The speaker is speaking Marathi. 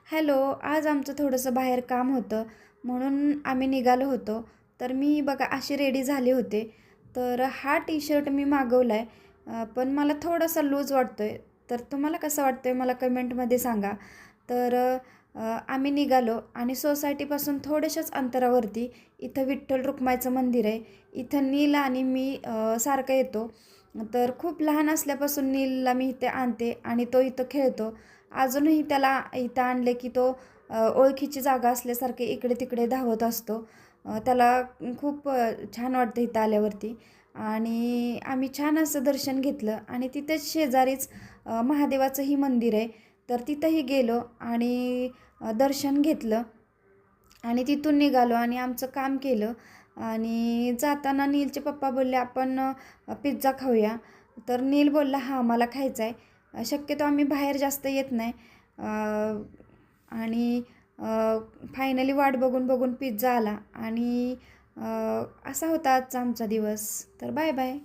हॅलो, आज आमचं थोडंसं बाहेर काम होतं म्हणून आम्ही निघालो होतो. तर मी बघा अशी रेडी झाले होते. तर हा टी शर्ट मी मागवला आहे, पण मला थोडासा लूज वाटतोय. तर तुम्हाला कसं वाटतंय मला कमेंटमध्ये सांगा. तर आम्ही निघालो आणि सोसायटीपासून थोड्याशाच अंतरावरती इथं विठ्ठल रुक्माईचं मंदिर आहे. इथं नील आणि मी सारखा येतो. तर खूप लहान असल्यापासून नीलला मी इथे आणते आणि तो इथं खेळतो. अजूनही त्याला इथं आणले की तो ओळखीची जागा असल्यासारखे इकडे-तिकडे धावत असतो. त्याला खूप छान वाटतं इथं आल्यावरती आणि आम्ही छान असं दर्शन घेतलं आणि तिथेच शेजारीच महादेवाचंही मंदिर आहे. तर तिथंही गेलो आणि दर्शन घेतलं आणि तिथून निघालो आणि आमचं काम केलं आणि जाताना नीलचे पप्पा बोलले, "आपण पिझ्झा खाऊया." तर नील बोलला, "हां, मला खायचा आहे." शक्यतो आम्ही बाहेर जास्त येत नाही. आणि फायनली वाट बघून बघून पिझ्झा आला आणि असा होता आजचा आमचा दिवस. तर बाय बाय.